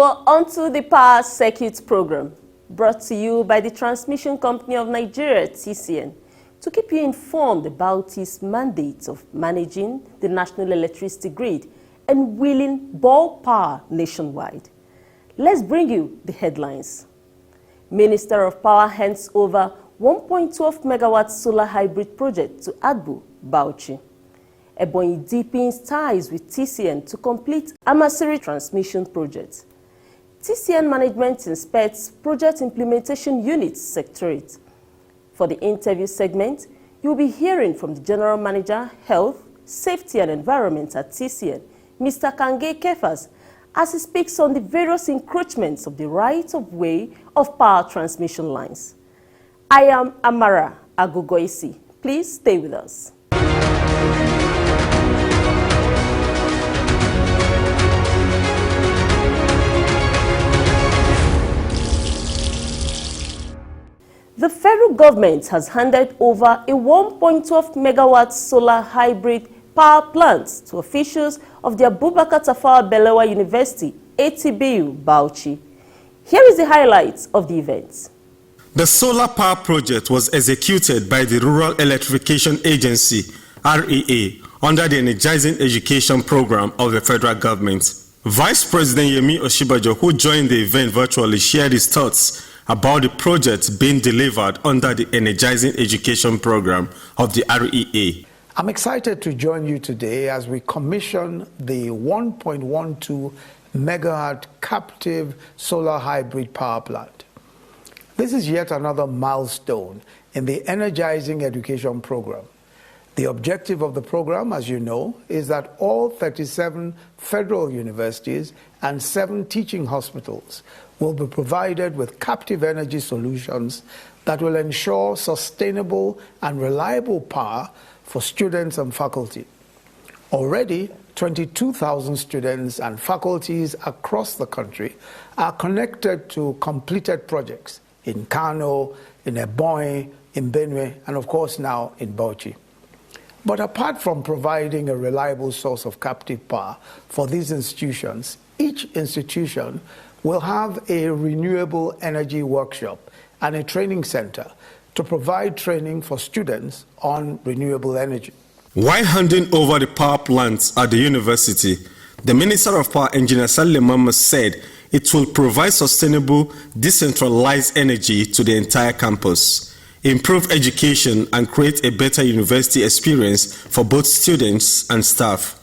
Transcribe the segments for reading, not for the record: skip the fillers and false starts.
are onto the Power Circuit program, brought to you by the Transmission Company of Nigeria, TCN, to keep you informed about its mandate of managing the national electricity grid and wheeling bulk power nationwide. Let's bring you the headlines. Minister of Power hands over 1.12 megawatt solar hybrid project to Agbo, Bauchi. Ebonyi deepens ties with TCN to complete Amasiri transmission project. TCN management inspects project implementation unit sectorate. For the interview segment, you'll be hearing from the General Manager, Health, Safety and Environment at TCN, Mr. Kange Kefas, as he speaks on the various encroachments of the right-of-way of power transmission lines. I am Amara Agogoisi. Please stay with us. The federal government has handed over a 1.12 megawatt solar hybrid power plant to officials of the Abubakar Tafawa Balewa University, ATBU, Bauchi. Here is the highlights of the event. The solar power project was executed by the Rural Electrification Agency, REA, under the Energizing Education Program of the federal government. Vice President Yemi Oshibajo, who joined the event virtually, shared his thoughts about the project being delivered under the Energizing Education Program of the REA. I'm excited to join you today as we commission the 1.12 megawatt captive solar hybrid power plant. This is yet another milestone in the Energizing Education Program. The objective of the program, as you know, is that all 37 federal universities and 7 teaching hospitals will be provided with captive energy solutions that will ensure sustainable and reliable power for students and faculty. Already, 22,000 students and faculties across the country are connected to completed projects in Kano, in Ebonyi, in Benue, and of course now in Bauchi. But apart from providing a reliable source of captive power for these institutions, each institution will have a renewable energy workshop and a training center to provide training for students on renewable energy. While handing over the power plants at the university, the Minister of Power, Engineer Saleh Mama, said it will provide sustainable, decentralized energy to the entire campus, improve education, and create a better university experience for both students and staff.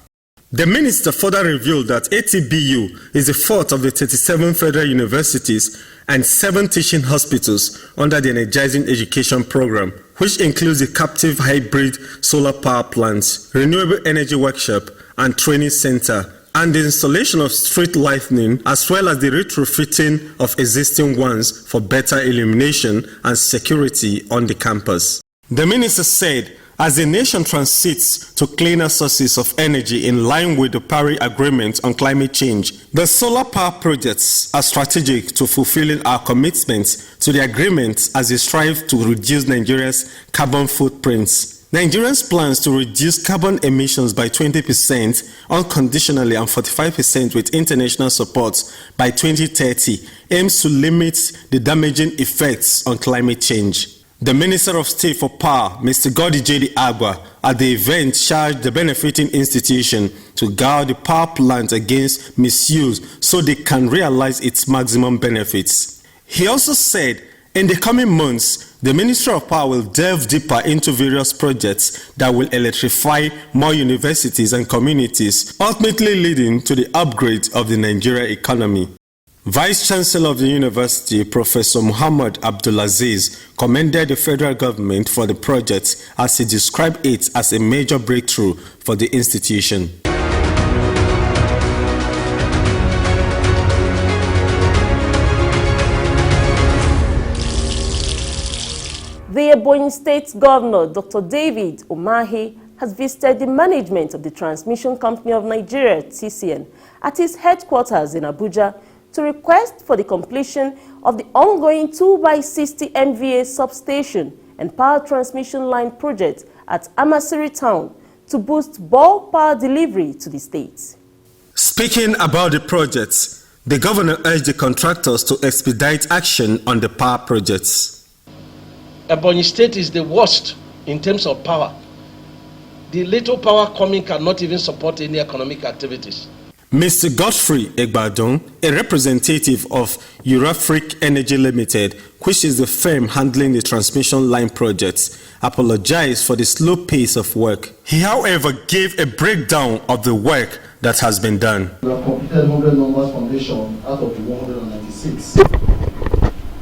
The minister further revealed that ATBU is the fourth of the 37 federal universities and 7 teaching hospitals under the Energizing Education Program, which includes the captive hybrid solar power plants, renewable energy workshop and training center, and the installation of street lighting, as well as the retrofitting of existing ones for better illumination and security on the campus. The minister said, as the nation transits to cleaner sources of energy in line with the Paris Agreement on climate change, the solar power projects are strategic to fulfilling our commitments to the agreement as we strive to reduce Nigeria's carbon footprints. Nigeria's plans to reduce carbon emissions by 20% unconditionally and 45% with international support by 2030 aims to limit the damaging effects on climate change. The Minister of State for Power, Mr. Godi J.D. Agba, at the event charged the benefiting institution to guard the power plant against misuse so they can realize its maximum benefits. He also said, in the coming months, the Ministry of Power will delve deeper into various projects that will electrify more universities and communities, ultimately leading to the upgrade of the Nigeria economy. Vice Chancellor of the University, Professor Muhammad Abdulaziz, commended the federal government for the project as he described it as a major breakthrough for the institution. The Ebonyi State Governor, Dr. David Umahi, has visited the management of the Transmission Company of Nigeria, TCN, at its headquarters in Abuja to request for the completion of the ongoing 2x60 MVA substation and power transmission line project at Amasiri Town to boost bulk power delivery to the state. Speaking about the project, The governor urged the contractors to expedite action on the power projects. Ebonyi State is the worst in terms of power. The little power coming cannot even support any economic activities. Mr. Godfrey Egbadon, a representative of Eurafric Energy Limited, which is the firm handling the transmission line projects, apologized for the slow pace of work. He, however, gave a breakdown of the work that has been done. We have completed 100 numbers foundation out of the 196.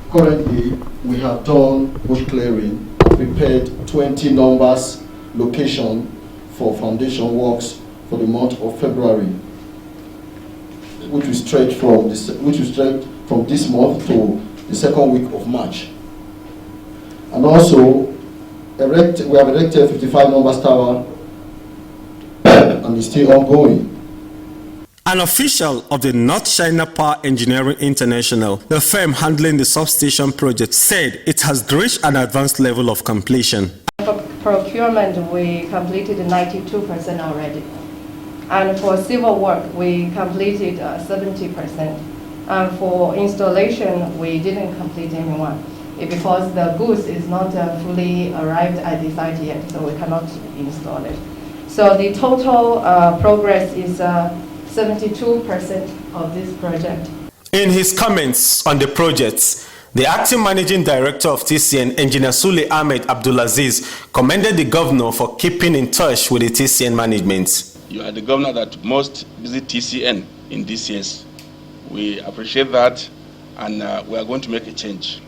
Currently, we have done bush clearing, prepared 20 numbers location for foundation works for the month of February, which will stretch from this month to the second week of March. And also, we have erected 55 numbers tower, and it's still ongoing. An official of the North China Power Engineering International, the firm handling the substation project, said it has reached an advanced level of completion. For procurement, we completed 92% already. And for civil work, we completed 70%. And for installation, we didn't complete any one because the goods is not fully arrived at the site yet, so we cannot install it. So the total progress is 72% of this project. In his comments on the project, the acting managing director of TCN, Engineer Sule Ahmed Abdulaziz, commended the governor for keeping in touch with the TCN management. You are the governor that most visit TCN in these years. We appreciate that, and we are going to make a change.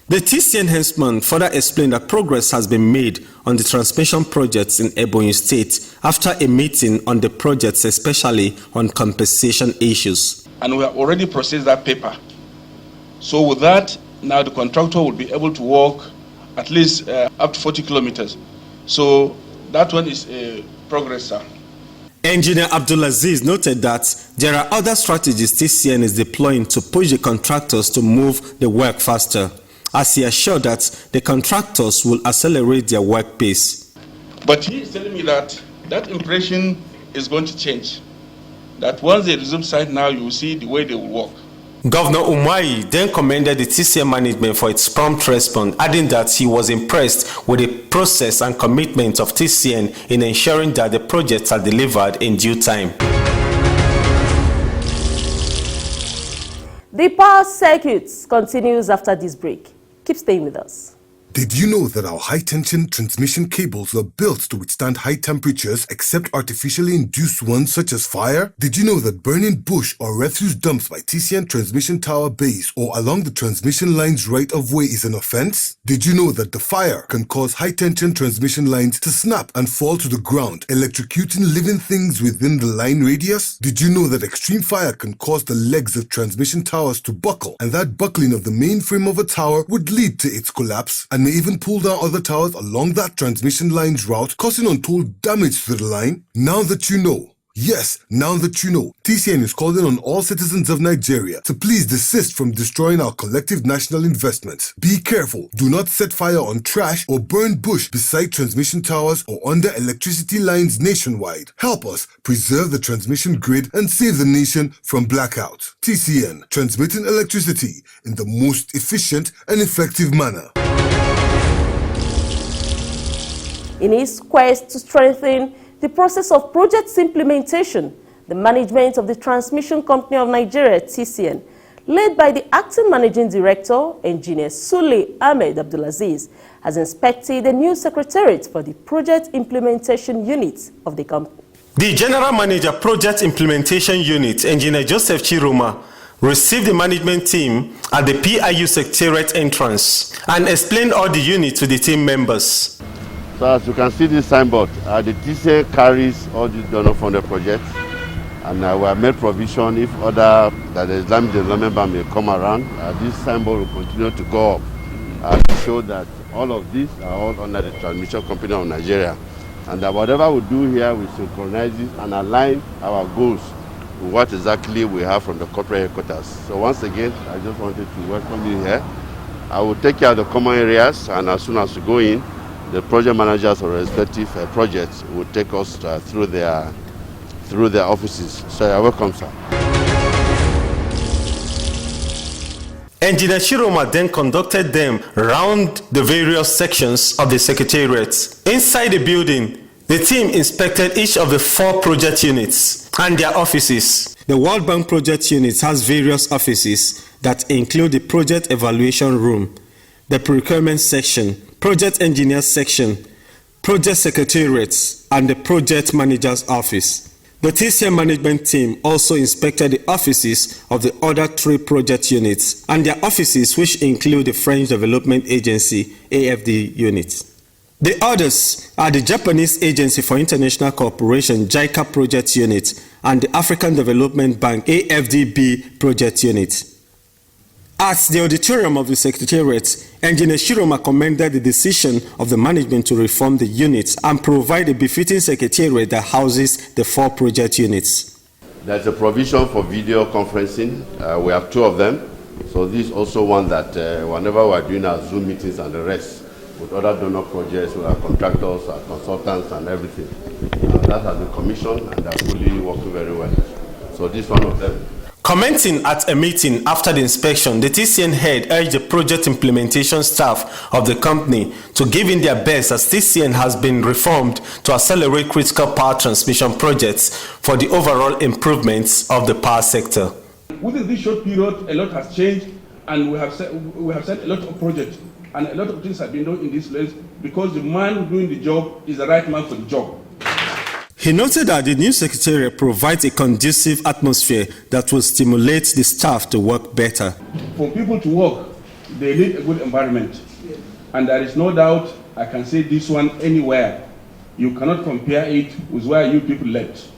The TCN henchman further explained that progress has been made on the transmission projects in Ebonyi State after a meeting on the projects, especially on compensation issues. And we have already processed that paper. So with that, now the contractor will be able to walk at least up to 40 kilometers. So that one is a progress, sir. Engineer Abdulaziz noted that there are other strategies TCN is deploying to push the contractors to move the work faster, as he assured that the contractors will accelerate their work pace. But he is telling me that that impression is going to change. That once they resume site now, you will see the way they will work. Governor Umahi then commended the TCN management for its prompt response, adding that he was impressed with the process and commitment of TCN in ensuring that the projects are delivered in due time. The power circuit continues after this break. Keep staying with us. Did you know that our high-tension transmission cables were built to withstand high temperatures except artificially induced ones such as fire? Did you know that burning bush or refuse dumps by TCN transmission tower base or along the transmission line's right-of-way is an offense? Did you know that the fire can cause high-tension transmission lines to snap and fall to the ground, electrocuting living things within the line radius? Did you know that extreme fire can cause the legs of transmission towers to buckle, and that buckling of the main frame of a tower would lead to its collapse and may even pull down other towers along that transmission line's route, causing untold damage to the line? Now that you know, yes, now that you know, TCN is calling on all citizens of Nigeria to please desist from destroying our collective national investments. Be careful, do not set fire on trash or burn bush beside transmission towers or under electricity lines nationwide. Help us preserve the transmission grid and save the nation from blackout. TCN, transmitting electricity in the most efficient and effective manner. In his quest to strengthen the process of project implementation, the management of the Transmission Company of Nigeria, TCN, led by the acting managing director, Engineer Sule Ahmed Abdulaziz, has inspected the new secretariat for the project implementation unit of the company. The General Manager Project Implementation Unit, Engineer Joseph Chiroma, received the management team at the PIU Secretariat entrance and explained all the units to the team members. So as you can see this signboard, the TCA carries all the donor funded projects, and we have made provision if that the Islamic Development Bank may come around, this signboard will continue to go up to show that all of these are all under the Transmission Company of Nigeria, and that whatever we do here, we synchronize it and align our goals with what exactly we have from the corporate headquarters. So once again, I just wanted to welcome you here. I will take care of the common areas, and as soon as we go in, the project managers or respective projects will take us through their offices. So you're welcome, sir. Engineer Chiroma then conducted them round the various sections of the Secretariat. Inside the building, the team inspected each of the 4 project units and their offices. The World Bank project unit has various offices that include the Project Evaluation Room, the Procurement Section, Project Engineer Section, Project Secretariat, and the Project Manager's Office. The TCN management team also inspected the offices of the other 3 project units and their offices, which include the French Development Agency AFD unit. The others are the Japanese Agency for International Cooperation JICA project unit and the African Development Bank AFDB project unit. At the auditorium of the Secretariat, Engineer Chiroma commended the decision of the management to reform the units and provide a befitting secretariat that houses the 4 project units. There's a provision for video conferencing. We have 2 of them. So this is also one that whenever we're doing our Zoom meetings and the rest, with other donor projects, with our contractors, our consultants and everything. That has been commissioned and they're fully working very well. So this is one of them. Commenting at a meeting after the inspection, the TCN head urged the project implementation staff of the company to give in their best as TCN has been reformed to accelerate critical power transmission projects for the overall improvements of the power sector. Within this short period, a lot has changed, and we have set a lot of projects, and a lot of things have been done in this place because the man doing the job is the right man for the job. He noted that the new secretariat provides a conducive atmosphere that will stimulate the staff to work better. For people to work, they need a good environment. And there is no doubt, I can say this one anywhere. You cannot compare it with where you people left.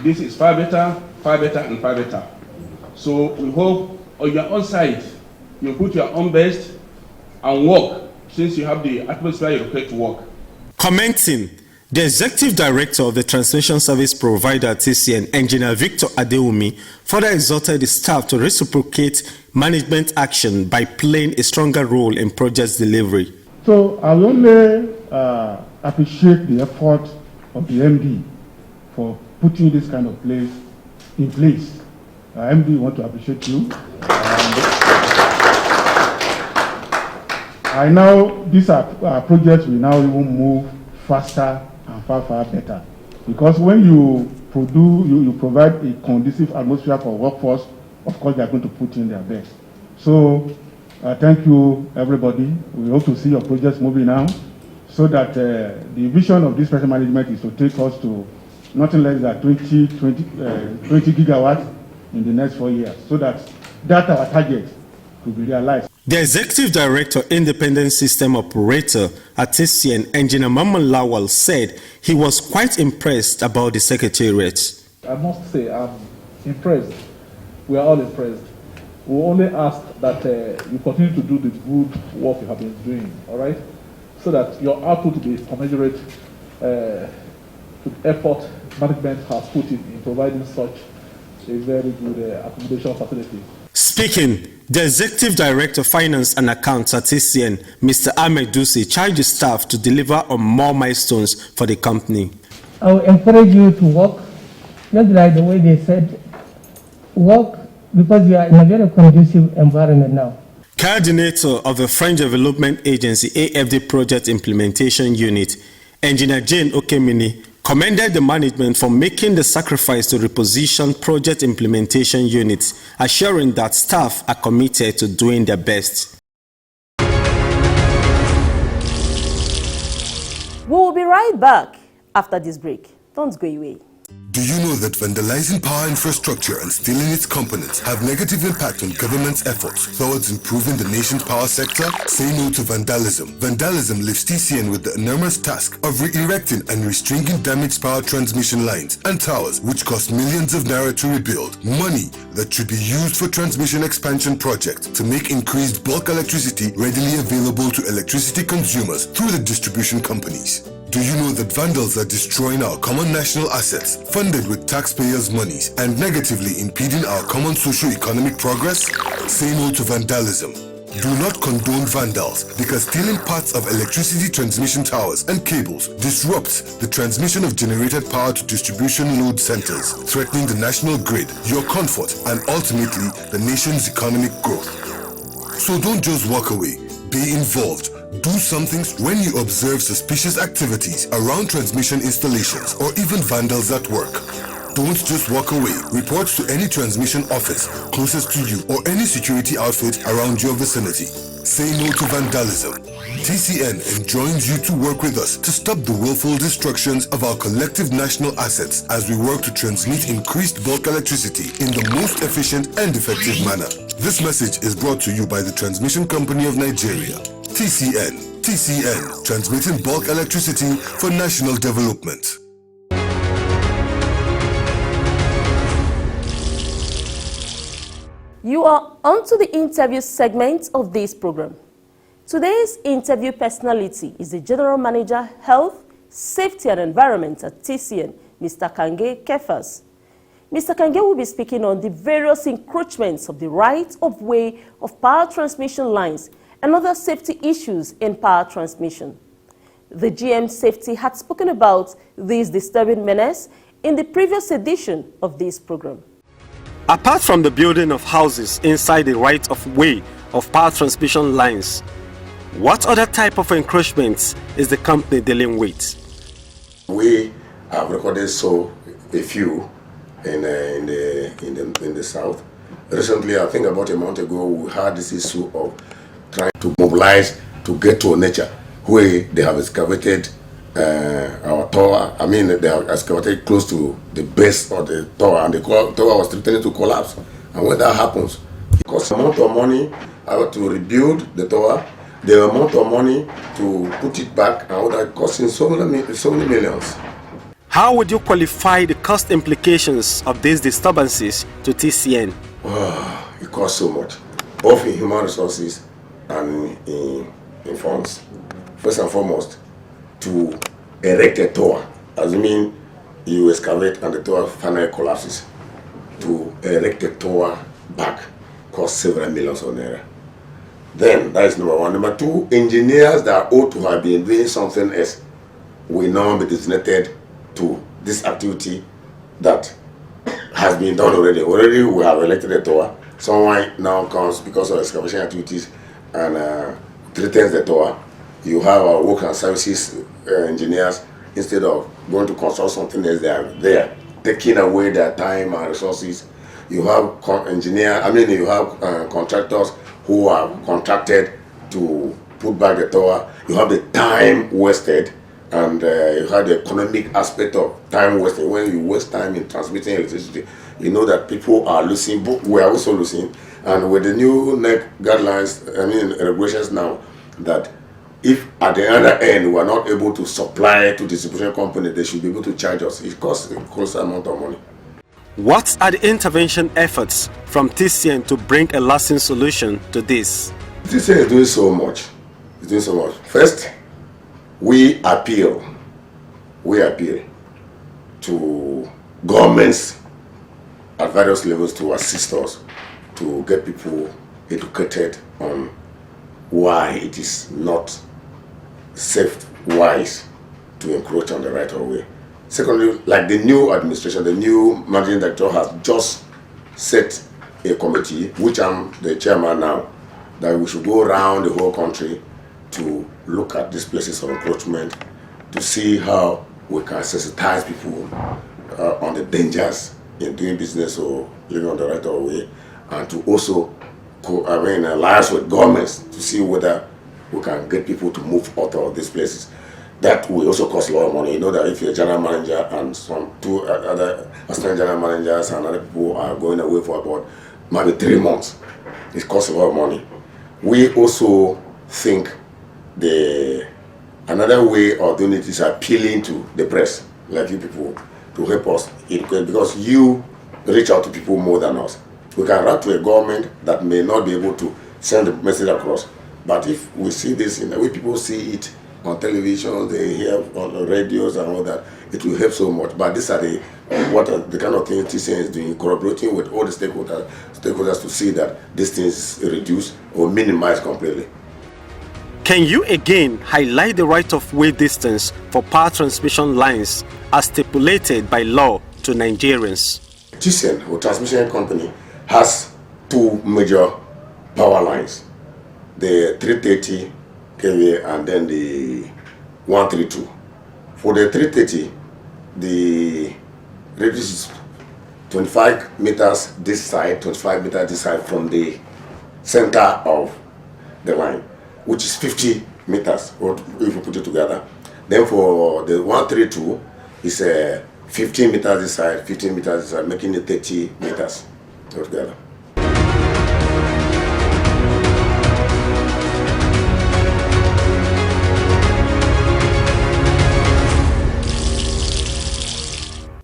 This is far better, and far better. So we hope on your own side, you put your own best and work, since you have the atmosphere you require to work. Commenting, the executive director of the transmission service provider TCN, Engineer Victor Adewumi, further exhorted the staff to reciprocate management action by playing a stronger role in project delivery. So I will only appreciate the effort of the MD for putting this kind of place in place. MD, want to appreciate you. I know these are projects will now even move faster and far better, because when you provide a conducive atmosphere for workforce, of course they are going to put in their best. So thank you everybody. We hope to see your projects moving now, so that the vision of this project management is to take us to nothing less than 20 gigawatts in the next 4 years, so that our target could be realized. The Executive Director, Independent System Operator at TCN, Engineer Maman Lawal, said he was quite impressed about the Secretariat. I must say I'm impressed. We are all impressed. We only ask that you continue to do the good work you have been doing, all right? So that your output will be commensurate to the effort management has put in providing such a very good accommodation facility. Speaking, the Executive Director of Finance and Accounts at TCN, Mr. Ahmed Dusi, charged the staff to deliver on more milestones for the company. I will encourage you to work, just like the way they said, work because we are in a very conducive environment now. Coordinator of the French Development Agency AFD Project Implementation Unit, Engineer Jane Okemini, commended the management for making the sacrifice to reposition project implementation units, assuring that staff are committed to doing their best. We will be right back after this break. Don't go away. Do you know that vandalizing power infrastructure and stealing its components have negative impact on government's efforts towards improving the nation's power sector? Say no to vandalism. Vandalism leaves TCN with the enormous task of re-erecting and restringing damaged power transmission lines and towers, which cost millions of naira to rebuild. Money that should be used for transmission expansion projects to make increased bulk electricity readily available to electricity consumers through the distribution companies. Do you know that vandals are destroying our common national assets, funded with taxpayers' monies, and negatively impeding our common socio-economic progress? Say no to vandalism. Do not condone vandals because stealing parts of electricity transmission towers and cables disrupts the transmission of generated power to distribution load centers, threatening the national grid, your comfort, and ultimately the nation's economic growth. So don't just walk away. Be involved. Do something when you observe suspicious activities around transmission installations or even vandals at work. Don't just walk away. Report to any transmission office closest to you or any security outfit around your vicinity. Say no to vandalism. TCN enjoins you to work with us to stop the willful destructions of our collective national assets as we work to transmit increased bulk electricity in the most efficient and effective manner. This message is brought to you by the Transmission Company of Nigeria. TCN. TCN, transmitting bulk electricity for national development. You are onto the interview segment of this program. Today's interview personality is the General Manager, Health, Safety and Environment at TCN, Mr. Kange Kefas. Mr. Kange will be speaking on the various encroachments of the right-of-way of power transmission lines and other safety issues in power transmission. The GM Safety had spoken about this disturbing menace in the previous edition of this program. Apart from the building of houses inside the right-of-way of power transmission lines, what other type of encroachments is the company dealing with? We have recorded a few in the south. Recently, I think about a month ago, we had this issue of trying to mobilize to get to nature where they have excavated our tower. I mean, they have excavated close to the base of the tower, and the tower was threatening to collapse. And when that happens, it costs a amount of money to rebuild the tower, the amount of money to put it back, and all that costing so many millions. How would you qualify the cost implications of these disturbances to TCN? It costs so much, both in human resources and in funds. First and foremost, to erect a tower, as mean you excavate and the tower finally collapses. To erect a tower back costs several millions of naira. Then that is number one. Number two, engineers that ought to have been doing something else will now be designated to this activity that has been done already. Already we have erected a tower. Someone now comes because of excavation activities and threatens the tower. You have our work and services engineers, instead of going to construct something else, they are there, taking away their time and resources. You have you have contractors who are contracted to put back the tower. You have the time wasted, and you have the economic aspect of time wasted. When you waste time in transmitting electricity, you know that people are losing, but we are also losing. And with the new NEC guidelines, regulations now, that if at the other end we are not able to supply to distribution company, they should be able to charge us. It costs a close amount of money. What are the intervention efforts from TCN to bring a lasting solution to this? TCN is doing so much. It's doing so much. First, we appeal to governments at various levels to assist us to get people educated on why it is not safe-wise to encroach on the right-of-way. Secondly, like the new administration, the new managing director has just set a committee, which I'm the chairman now, that we should go around the whole country to look at these places of encroachment, to see how we can sensitize people on the dangers in doing business or living on the right-of-way, and to also alliance with governments to see whether we can get people to move out of these places. That will also cost a lot of money. You know that if you're a general manager and two other assistant general managers and other people are going away for about maybe 3 months, it costs a lot of money. We also think another way of doing it is appealing to the press, like you people, to help us, because you reach out to people more than us. We can write to a government that may not be able to send the message across, but if we see this in the way people see it on television, they hear on the radios and all that. It will help so much. But these are the kind of things TCN is doing, collaborating with all the stakeholders to see that this thing is reduced or minimized completely. Can you again highlight the right-of-way distance for power transmission lines as stipulated by law to Nigerians? TCN, or transmission company, has two major power lines, the 330 kV and then the 132. For the 330, the radius is 25 meters this side, 25 meters this side from the center of the line, which is 50 meters if you put it together. Then for the 132, it's 15 meters this side, 15 meters this side, making it 30 meters altogether.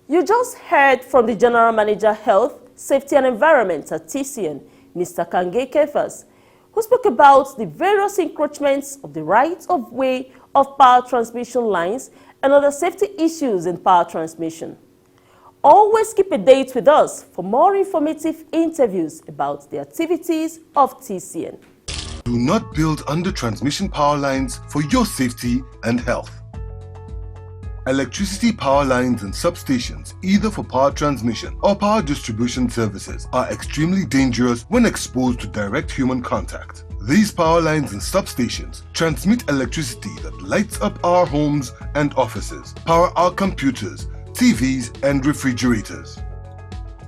You just heard from the General Manager Health, Safety and Environment at TCN, Mr. Kange Kefas, who spoke about the various encroachments of the right-of-way of power transmission lines and other safety issues in power transmission. Always keep a date with us for more informative interviews about the activities of TCN. Do not build under transmission power lines for your safety and health. Electricity power lines and substations, either for power transmission or power distribution services, are extremely dangerous when exposed to direct human contact. These power lines and substations transmit electricity that lights up our homes and offices, power our computers, TVs, and refrigerators.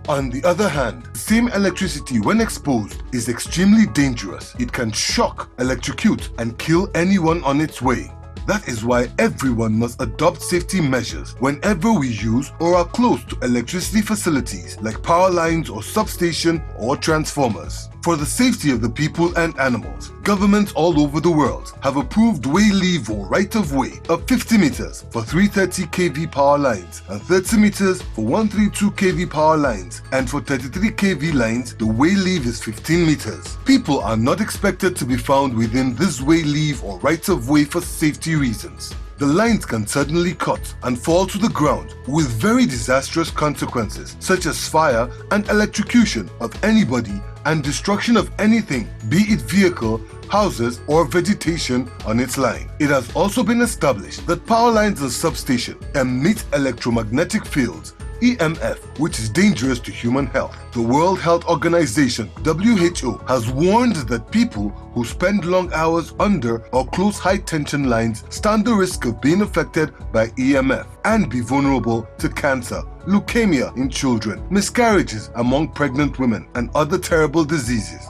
On the other hand, the same electricity when exposed is extremely dangerous. It can shock, electrocute, and kill anyone on its way. That is why everyone must adopt safety measures whenever we use or are close to electricity facilities like power lines or substation or transformers. For the safety of the people and animals, governments all over the world have approved way leave or right-of-way of 50 meters for 330 kV power lines and 30 meters for 132 kV power lines, and for 33 kV lines the way leave is 15 meters. People are not expected to be found within this way leave or right-of-way for safety reasons. The lines can suddenly cut and fall to the ground with very disastrous consequences such as fire and electrocution of anybody and destruction of anything, be it vehicle, houses or vegetation on its line. It has also been established that power lines and substation emit electromagnetic fields, EMF, which is dangerous to human health. The World Health Organization, WHO, has warned that people who spend long hours under or close high-tension lines stand the risk of being affected by EMF and be vulnerable to cancer, leukemia in children, miscarriages among pregnant women, and other terrible diseases.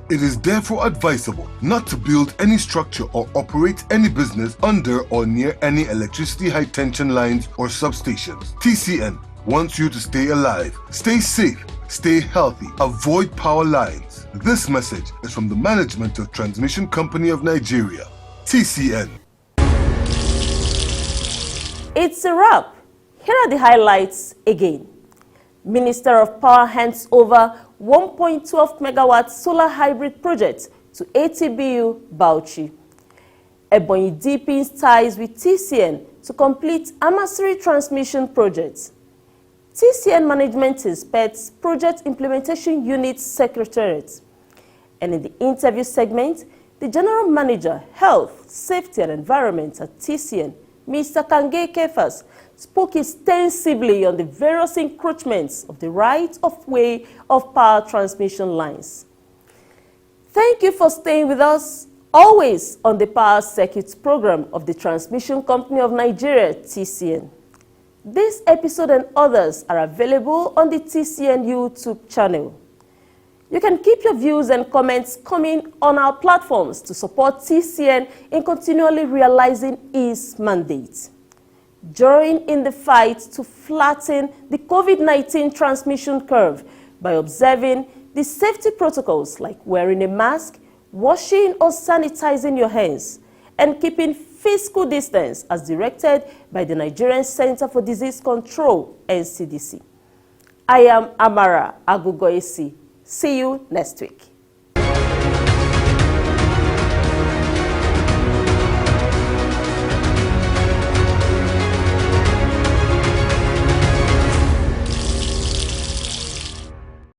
It is therefore advisable not to build any structure or operate any business under or near any electricity high-tension lines or substations. TCN wants you to stay alive, stay safe, stay healthy, avoid power lines. This message is from the management of Transmission Company of Nigeria, TCN. It's a wrap. Here are the highlights again. Minister of Power hands over 1.12 megawatt solar hybrid project to ATBU Bauchi. Ebonyi deepens ties with TCN to complete Amasiri transmission project. TCN management inspects Project Implementation Unit Secretariat. And in the interview segment, the General Manager, Health, Safety and Environment at TCN, Mr. Kange Kefas, spoke extensively on the various encroachments of the right-of-way of power transmission lines. Thank you for staying with us, always on the Power Circuits program of the Transmission Company of Nigeria, TCN. This episode and others are available on the TCN YouTube channel. You can keep your views and comments coming on our platforms to support TCN in continually realizing its mandate. Join in the fight to flatten the COVID-19 transmission curve by observing the safety protocols like wearing a mask, washing or sanitizing your hands, and keeping physical distance as directed by the Nigerian Center for Disease Control, NCDC. I am Amara Agugoisi. See you next week.